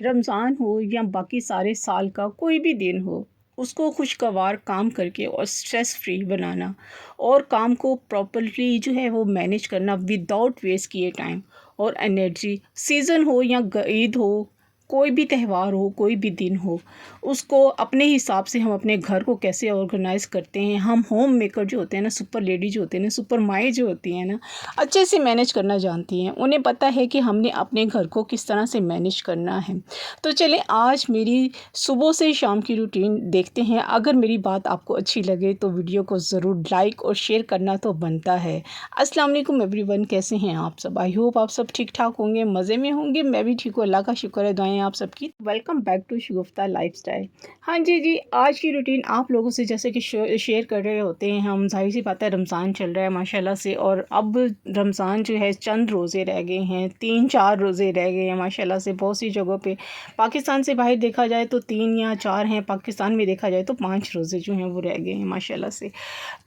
रमज़ान हो या बाकी सारे साल का कोई भी दिन हो, उसको खुशगवार काम करके और स्ट्रेस फ्री बनाना और काम को प्रॉपर्ली जो है वो मैनेज करना विदाउट वेस्ट किए टाइम और एनर्जी। सीज़न हो या ईद हो, कोई भी त्यौहार हो, कोई भी दिन हो, उसको अपने हिसाब से हम अपने घर को कैसे ऑर्गेनाइज़ करते हैं। हम होम मेकर जो होते हैं ना, सुपर लेडी जो होते हैं ना, सुपर माई जो होती हैं ना, अच्छे से मैनेज करना जानती हैं। उन्हें पता है कि हमने अपने घर को किस तरह से मैनेज करना है। तो चलें आज मेरी सुबह से शाम की रूटीन देखते हैं। अगर मेरी बात आपको अच्छी लगे तो वीडियो को ज़रूर लाइक और शेयर करना तो बनता है। अस्सलाम वालेकुम एवरीवन, कैसे हैं आप सब? आई होप आप सब ठीक ठाक होंगे, मज़े में होंगे। मैं भी ठीक हूँ, अल्लाह का शुक्र है, दुआएं आप सबकी। Welcome back to Shagufta lifestyle. हाँ जी, आज की रूटीन आप लोगों से जैसे कि शेयर कर रहे होते हैं हम। जाहिर सी बात है, रमज़ान चल रहा है माशाल्लाह से, और अब रमज़ान जो है चंद रोज़े रह गए हैं, 3-4 रोज़े रह गए हैं माशाल्लाह से। बहुत सी जगहों पे पाकिस्तान से बाहर देखा जाए तो 3 या 4 हैं, पाकिस्तान में देखा जाए तो 5 रोज़े जो हैं वो रह गए हैं माशाल्लाह से।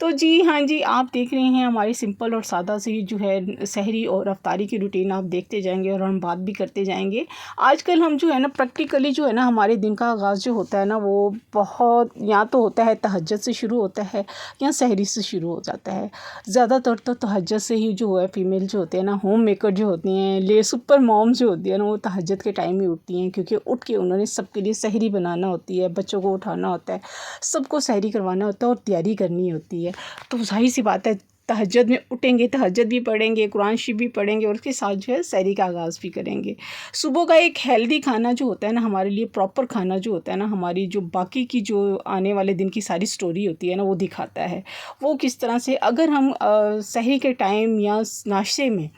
तो जी हाँ जी, आप देख रहे हैं हमारी सिंपल और सादा सी जो है सहरी और अफ्तारी की रूटीन आप देखते जाएंगे और हम बात भी करते जाएंगे। आजकल हम जो है ना प्रैक्टिकली जो है ना हमारे दिन का आगाज़ जो होता है ना, वो बहुत या तो होता है तहज्जुद से शुरू होता है या सहरी से शुरू हो जाता है। ज़्यादातर तो तहज्जुद से ही जो है फीमेल जो होते हैं ना, होम मेकर जो होती हैं, ले सुपर मॉम्स जो होती है ना, वो तहज्जुद के टाइम ही उठती हैं, क्योंकि उठ के उन्होंने सबके लिए सहरी बनाना होती है, बच्चों को उठाना होता है, सबको सहरी करवाना होता है और तैयारी करनी होती है। तो ज़ाहिर सी बात है, तहज्जुद में उठेंगे, तहज्जुद भी पढ़ेंगे, कुरान शरीफ भी पढ़ेंगे और उसके साथ जो है सहरी का आगाज़ भी करेंगे। सुबह का एक हेल्दी खाना जो होता है ना, हमारे लिए प्रॉपर खाना जो होता है ना, हमारी जो बाकी की जो आने वाले दिन की सारी स्टोरी होती है ना, वो दिखाता है। वो किस तरह से अगर हम सहरी के टाइम या नाश्ते में,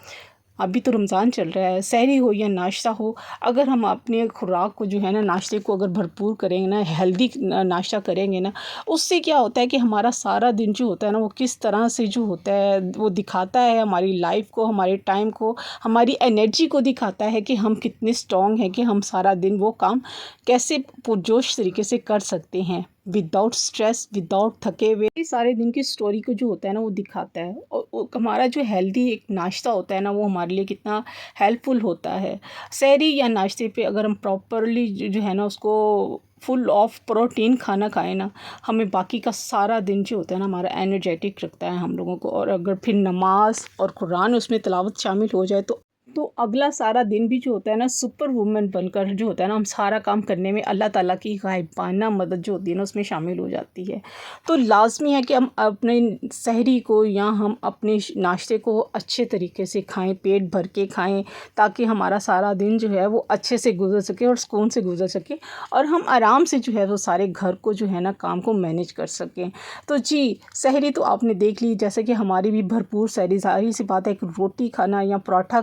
अभी तो रमज़ान चल रहा है, सहरी हो या नाश्ता हो, अगर हम अपने खुराक को जो है ना, नाश्ते को अगर भरपूर करेंगे ना, हेल्दी नाश्ता करेंगे ना, उससे क्या होता है कि हमारा सारा दिन जो होता है ना, वो किस तरह से जो होता है वो दिखाता है हमारी लाइफ को, हमारे टाइम को, हमारी एनर्जी को दिखाता है कि हम कितने स्ट्रॉन्ग हैं, कि हम सारा दिन वो काम कैसे पुरजोश तरीके से कर सकते हैं विदाउट स्ट्रेस, विदाउट थके हुए। ये सारे दिन की स्टोरी को जो होता है ना वो दिखाता है। और हमारा जो हेल्दी एक नाश्ता होता है ना, वो हमारे लिए कितना हेल्पफुल होता है। सहरी या नाश्ते पे अगर हम प्रॉपरली जो है ना उसको फुल ऑफ प्रोटीन खाना खाएं ना, हमें बाकी का सारा दिन जो होता है ना हमारा एनर्जेटिक रखता है हम लोगों को। और अगर फिर नमाज और कुरान उसमें तिलावत शामिल हो जाए तो अगला सारा दिन भी जो होता है ना सुपर वुमन बनकर जो होता है ना, हम सारा काम करने में अल्लाह ताला की गायबाना मदद जो होती है ना उसमें शामिल हो जाती है। तो लाज़मी है कि हम अपने सहरी को या हम अपने नाश्ते को अच्छे तरीके से खाएं, पेट भर के खाएं, ताकि हमारा सारा दिन जो है वो अच्छे से गुजर सके और सुकून से गुजर सके, और हम आराम से जो है वो सारे घर को जो है ना काम को मैनेज कर सकें। तो जी, सहरी तो आपने देख ली, जैसे कि हमारी भी भरपूर सहरी। सारी सी बात है, एक रोटी खाना या पराठा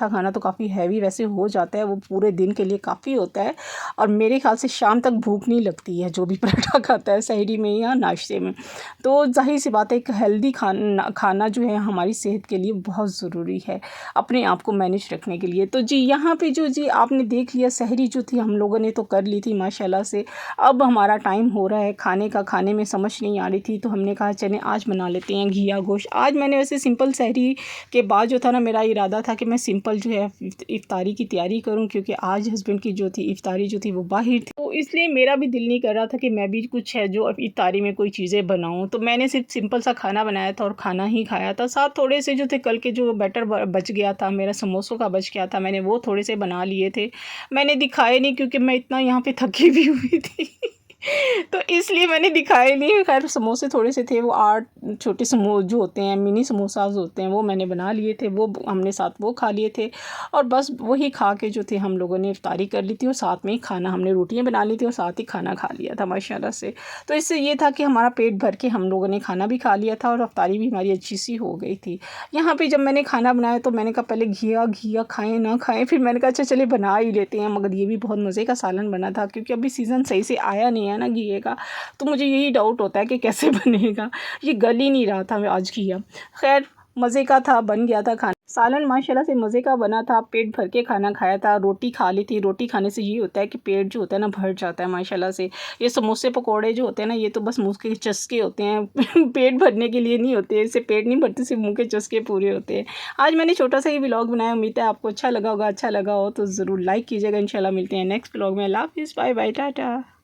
खाना तो काफ़ी हैवी वैसे हो जाता है, वो पूरे दिन के लिए काफ़ी होता है, और मेरे ख्याल से शाम तक भूख नहीं लगती है जो भी पराठा खाता है सहरी में या नाश्ते में। तो जाहिर सी बात है, एक हेल्दी खाना जो है हमारी सेहत के लिए बहुत ज़रूरी है, अपने आप को मैनेज रखने के लिए। तो जी यहाँ पे जो जी आपने देख लिया, सहरी जो थी हम लोगों ने तो कर ली थी माशाल्लाह से। अब हमारा टाइम हो रहा है खाने का, खाने में समझ नहीं आ रही थी, तो हमने कहा चलें आज बना लेते हैं घिया गोश्त। आज मैंने वैसे सिंपल सहरी के बाद जो था ना, मेरा इरादा था कि मैं सिंपल जो है इफ्तारी की तैयारी करूं, क्योंकि आज हस्बैंड की जो थी इफ्तारी जो थी वो बाहर थी, तो इसलिए मेरा भी दिल नहीं कर रहा था कि मैं भी कुछ है जो इफ्तारी में कोई चीज़ें बनाऊं। तो मैंने सिर्फ सिंपल सा खाना बनाया था और खाना ही खाया था। साथ थोड़े से जो थे कल के जो बैटर बच गया था, मेरा समोसों का बच गया था, मैंने वो थोड़े से बना लिए थे। मैंने दिखाए नहीं क्योंकि मैं इतना यहाँ पे थकी भी हुई थी तो इसलिए मैंने दिखाए नहीं। खैर समोसे थोड़े से थे, वो 8 छोटे जो होते हैं, मिनी समोसाज होते हैं, वो मैंने बना लिए थे, वो हमने साथ वो खा लिए थे। और बस वही खा के जो थे हम लोगों ने इफ्तारी कर ली थी, और साथ में ही खाना हमने रोटियां बना ली थी और साथ ही खाना खा लिया था माशाल्लाह से। तो इससे ये था कि हमारा पेट भर के हम लोगों ने खाना भी खा लिया था और इफ्तारी भी हमारी अच्छी सी हो गई थी। यहाँ पर जब मैंने खाना बनाया तो मैंने कहा पहले घिया खाएँ ना खाएँ, फिर मैंने कहा अच्छा चले बना ही लेते हैं। मगर ये भी बहुत मज़े का सालन बना था, क्योंकि अभी सीज़न सही से आया नहीं है ना घिये का, तो मुझे यही डाउट होता है कि कैसे बनेगा, ये गल ही नहीं रहा था आज घिया। खैर मज़े का था, बन गया था खाना। सालन माशाल्लाह से मज़े का बना था, पेट भर के खाना खाया था, रोटी खा ली थी। रोटी खाने से ये होता है कि पेट जो होता है ना भर जाता है माशाल्लाह से। ये समोसे पकौड़े जो होते हैं ना, ये तो बस मुँह के चस्के होते हैं पेट भरने के लिए नहीं होते, इससे पेट नहीं भरते, सिर्फ मुँह के चस्के पूरे होते हैं। आज मैंने छोटा सा ही व्लॉग बनाया, उम्मीद है आपको अच्छा लगा होगा। अच्छा लगा हो तो ज़रूर लाइक कीजिएगा। इंशाल्लाह मिलते हैं नेक्स्ट व्लॉग में। अल्लाह हाफ़िज़, बाय बाय, टाटा।